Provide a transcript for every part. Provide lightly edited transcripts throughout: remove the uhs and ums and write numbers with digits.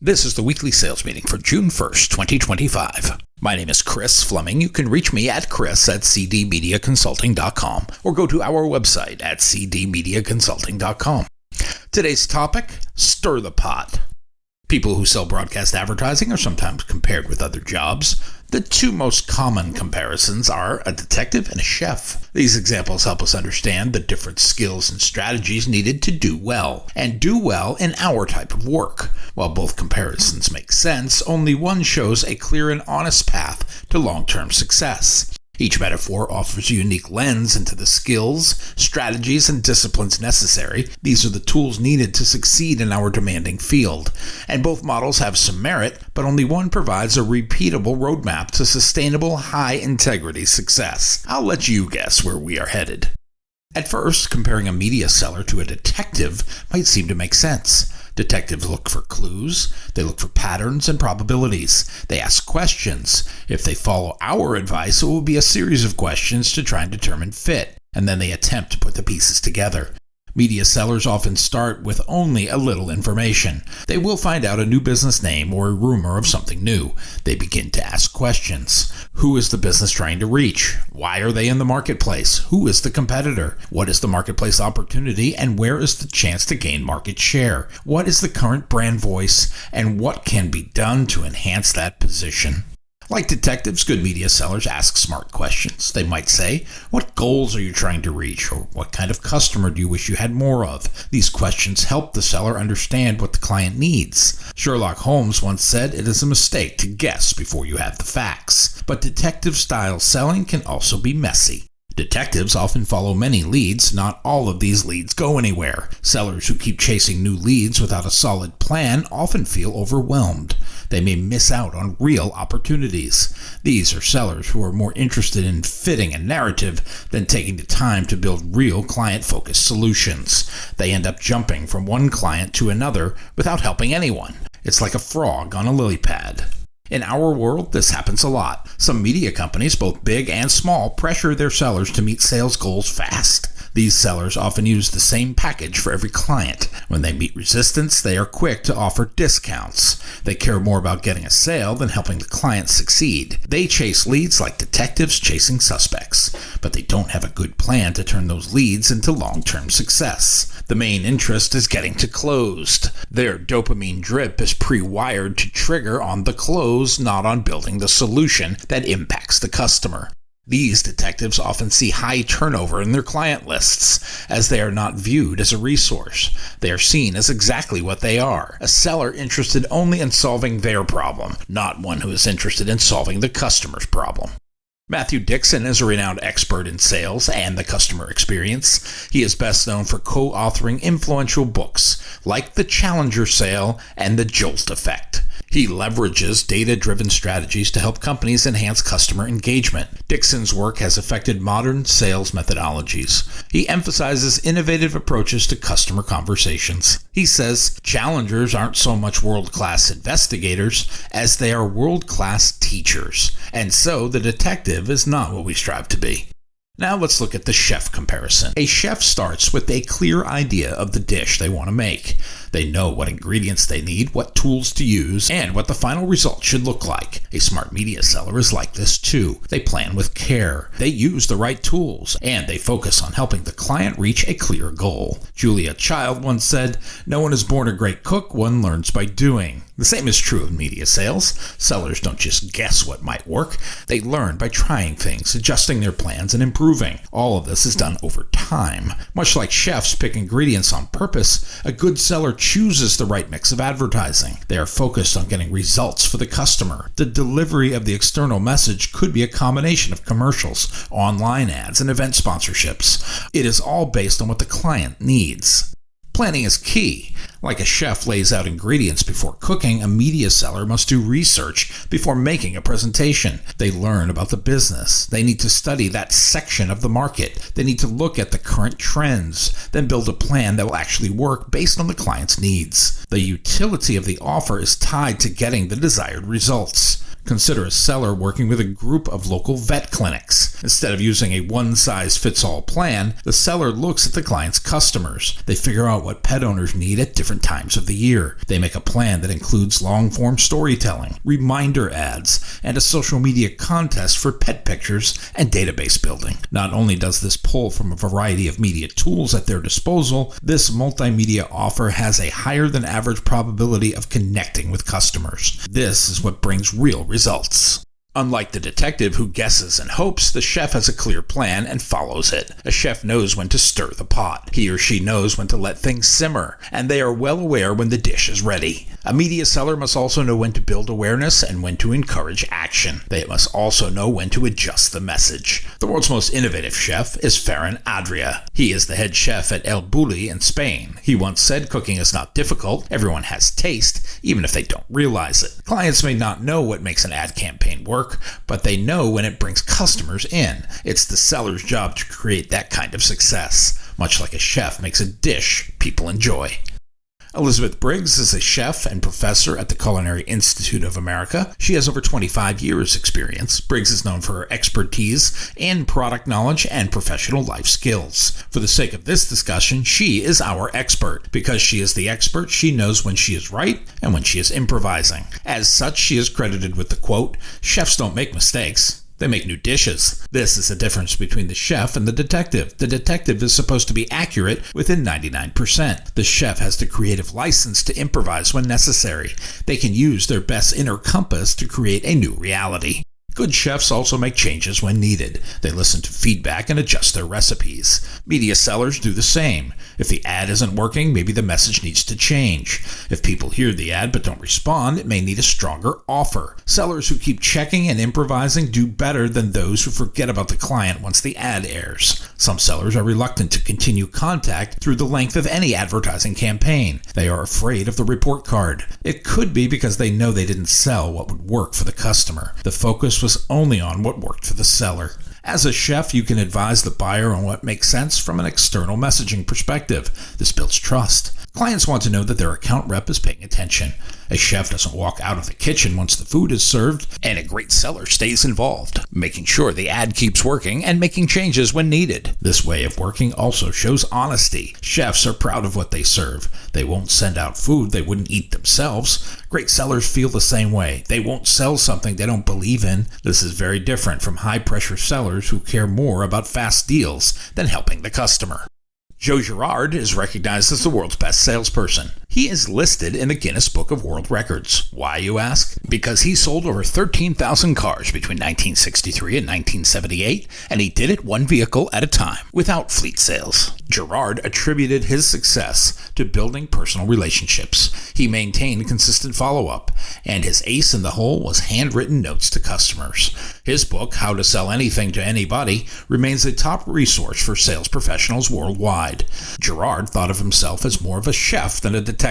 This is the weekly sales meeting for June 1st, 2025. My name is Chris Fleming. You can reach me at chris@cdmediaconsulting.com or go to our website at cdmediaconsulting.com. Today's topic, stir the pot. People who sell broadcast advertising are sometimes compared with other jobs. The two most common comparisons are a detective and a chef. These examples help us understand the different skills and strategies needed to do well, and do well in our type of work. While both comparisons make sense, only one shows a clear and honest path to long-term success. Each metaphor offers a unique lens into the skills, strategies, and disciplines necessary. These are the tools needed to succeed in our demanding field. And both models have some merit, but only one provides a repeatable roadmap to sustainable, high-integrity success. I'll let you guess where we are headed. At first, comparing a media seller to a detective might seem to make sense. Detectives look for clues, they look for patterns and probabilities. They ask questions. If they follow our advice, it will be a series of questions to try and determine fit, and then they attempt to put the pieces together. Media sellers often start with only a little information. They will find out a new business name or a rumor of something new. They begin to ask questions. Who is the business trying to reach? Why are they in the marketplace? Who is the competitor? What is the marketplace opportunity, and where is the chance to gain market share? What is the current brand voice, and what can be done to enhance that position? Like detectives, good media sellers ask smart questions. They might say, what goals are you trying to reach? Or what kind of customer do you wish you had more of? These questions help the seller understand what the client needs. Sherlock Holmes once said, it is a mistake to guess before you have the facts. But detective-style selling can also be messy. Detectives often follow many leads. Not all of these leads go anywhere. Sellers who keep chasing new leads without a solid plan often feel overwhelmed. They may miss out on real opportunities. These are sellers who are more interested in fitting a narrative than taking the time to build real client-focused solutions. They end up jumping from one client to another without helping anyone. It's like a frog on a lily pad. In our world, this happens a lot. Some media companies, both big and small, pressure their sellers to meet sales goals fast. These sellers often use the same package for every client. When they meet resistance, they are quick to offer discounts. They care more about getting a sale than helping the client succeed. They chase leads like detectives chasing suspects, but they don't have a good plan to turn those leads into long-term success. The main interest is getting to closed. Their dopamine drip is pre-wired to trigger on the close, not on building the solution that impacts the customer. These detectives often see high turnover in their client lists, as they are not viewed as a resource. They are seen as exactly what they are, a seller interested only in solving their problem, not one who is interested in solving the customer's problem. Matthew Dixon is a renowned expert in sales and the customer experience. He is best known for co-authoring influential books like The Challenger Sale and The Jolt Effect. He leverages data-driven strategies to help companies enhance customer engagement. Dixon's work has affected modern sales methodologies. He emphasizes innovative approaches to customer conversations. He says challengers aren't so much world-class investigators as they are world-class teachers, and so the detective is not what we strive to be. Now let's look at the chef comparison. A chef starts with a clear idea of the dish they want to make. They know what ingredients they need, what tools to use, and what the final result should look like. A smart media seller is like this too. They plan with care, they use the right tools, and they focus on helping the client reach a clear goal. Julia Child once said, "No one is born a great cook, one learns by doing." The same is true of media sales. Sellers don't just guess what might work. They learn by trying things, adjusting their plans, and improving. All of this is done over time. Much like chefs pick ingredients on purpose, a good seller chooses the right mix of advertising. They are focused on getting results for the customer. The delivery of the external message could be a combination of commercials, online ads, and event sponsorships. It is all based on what the client needs. Planning is key. Like a chef lays out ingredients before cooking, a media seller must do research before making a presentation. They learn about the business. They need to study that section of the market. They need to look at the current trends, then build a plan that will actually work based on the client's needs. The utility of the offer is tied to getting the desired results. Consider a seller working with a group of local vet clinics. Instead of using a one-size-fits-all plan, the seller looks at the client's customers. They figure out what pet owners need at different times of the year. They make a plan that includes long-form storytelling, reminder ads, and a social media contest for pet pictures and database building. Not only does this pull from a variety of media tools at their disposal, this multimedia offer has a higher than average probability of connecting with customers. This is what brings real results. Unlike the detective who guesses and hopes, the chef has a clear plan and follows it. A chef knows when to stir the pot. He or she knows when to let things simmer, and they are well aware when the dish is ready. A media seller must also know when to build awareness and when to encourage action. They must also know when to adjust the message. The world's most innovative chef is Ferran Adrià. He is the head chef at El Bulli in Spain. He once said cooking is not difficult, everyone has taste, even if they don't realize it. Clients may not know what makes an ad campaign work, but they know when it brings customers in. It's the seller's job to create that kind of success, much like a chef makes a dish people enjoy. Elizabeth Briggs is a chef and professor at the Culinary Institute of America. She has over 25 years' experience. Briggs is known for her expertise in product knowledge and professional life skills. For the sake of this discussion, she is our expert. Because she is the expert, she knows when she is right and when she is improvising. As such, she is credited with the quote, "Chefs don't make mistakes. They make new dishes." This is the difference between the chef and the detective. The detective is supposed to be accurate within 99%. The chef has the creative license to improvise when necessary. They can use their best inner compass to create a new reality. Good chefs also make changes when needed. They listen to feedback and adjust their recipes. Media sellers do the same. If the ad isn't working, maybe the message needs to change. If people hear the ad but don't respond, it may need a stronger offer. Sellers who keep checking and improvising do better than those who forget about the client once the ad airs. Some sellers are reluctant to continue contact through the length of any advertising campaign. They are afraid of the report card. It could be because they know they didn't sell what would work for the customer. The focus was only on what worked for the seller. As a chef, you can advise the buyer on what makes sense from an external messaging perspective. This builds trust. Clients want to know that their account rep is paying attention. A chef doesn't walk out of the kitchen once the food is served, and a great seller stays involved, making sure the ad keeps working and making changes when needed. This way of working also shows honesty. Chefs are proud of what they serve. They won't send out food they wouldn't eat themselves. Great sellers feel the same way. They won't sell something they don't believe in. This is very different from high-pressure sellers who care more about fast deals than helping the customer. Gerard is recognized as the world's best salesperson. He is listed in the Guinness Book of World Records. Why, you ask? Because he sold over 13,000 cars between 1963 and 1978, and he did it one vehicle at a time, without fleet sales. Gerard attributed his success to building personal relationships. He maintained consistent follow-up, and his ace in the hole was handwritten notes to customers. His book, How to Sell Anything to Anybody, remains a top resource for sales professionals worldwide. Gerard thought of himself as more of a chef than a detective.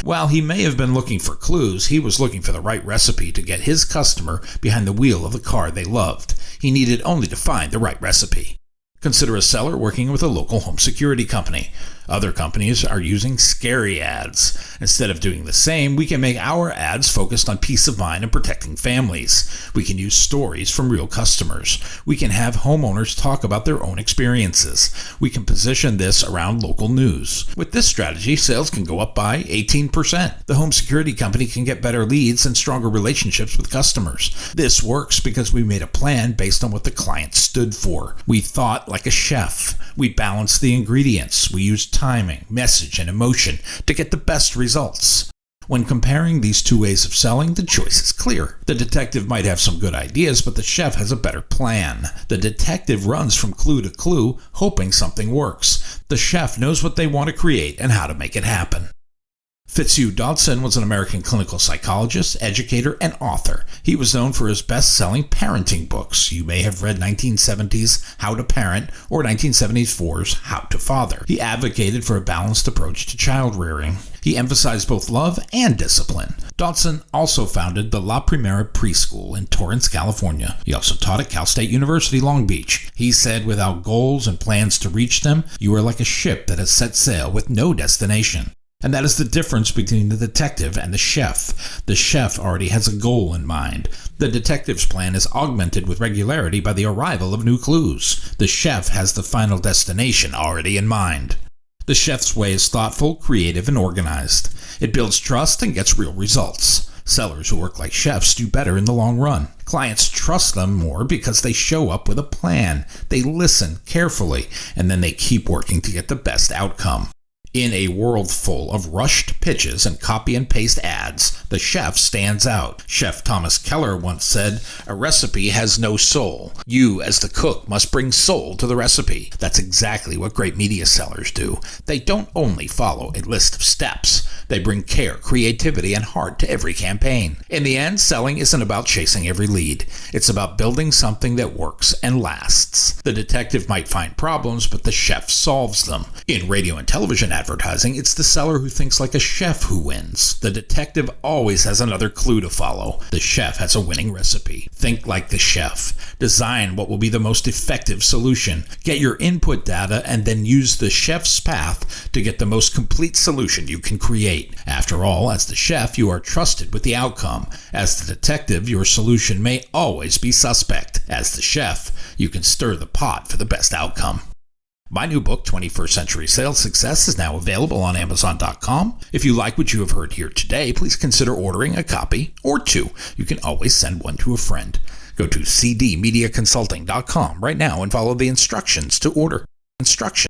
While he may have been looking for clues, he was looking for the right recipe to get his customer behind the wheel of the car they loved. He needed only to find the right recipe. Consider a seller working with a local home security company. Other companies are using scary ads. Instead of doing the same, we can make our ads focused on peace of mind and protecting families. We can use stories from real customers. We can have homeowners talk about their own experiences. We can position this around local news. With this strategy, sales can go up by 18%. The home security company can get better leads and stronger relationships with customers. This works because we made a plan based on what the client stood for. We thought like a chef. We balanced the ingredients. We used timing, message, and emotion to get the best results. When comparing these two ways of selling, the choice is clear. The detective might have some good ideas, but the chef has a better plan. The detective runs from clue to clue, hoping something works. The chef knows what they want to create and how to make it happen. Fitzhugh Dodson was an American clinical psychologist, educator, and author. He was known for his best-selling parenting books. You may have read 1970's How to Parent or 1974's How to Father. He advocated for a balanced approach to child rearing. He emphasized both love and discipline. Dodson also founded the La Primera Preschool in Torrance, California. He also taught at Cal State University, Long Beach. He said, without goals and plans to reach them, you are like a ship that has set sail with no destination. And that is the difference between the detective and the chef. The chef already has a goal in mind. The detective's plan is augmented with regularity by the arrival of new clues. The chef has the final destination already in mind. The chef's way is thoughtful, creative, and organized. It builds trust and gets real results. Sellers who work like chefs do better in the long run. Clients trust them more because they show up with a plan. They listen carefully, and then they keep working to get the best outcome. In a world full of rushed pitches and copy and paste ads, the chef stands out. Chef Thomas Keller once said, "A recipe has no soul. You, as the cook, must bring soul to the recipe." That's exactly what great media sellers do. They don't only follow a list of steps. They bring care, creativity, and heart to every campaign. In the end, selling isn't about chasing every lead. It's about building something that works and lasts. The detective might find problems, but the chef solves them. In radio and television advertising, it's the seller who thinks like a chef who wins. The detective always has another clue to follow. The chef has a winning recipe. Think like the chef. Design what will be the most effective solution. Get your input data and then use the chef's path to get the most complete solution you can create. After all, as the chef, you are trusted with the outcome. As the detective, your solution may always be suspect. As the chef, you can stir the pot for the best outcome. My new book, 21st Century Sales Success, is now available on Amazon.com. If you like what you have heard here today, please consider ordering a copy or two. You can always send one to a friend. Go to cdmediaconsulting.com right now and follow the instructions to order. Instructions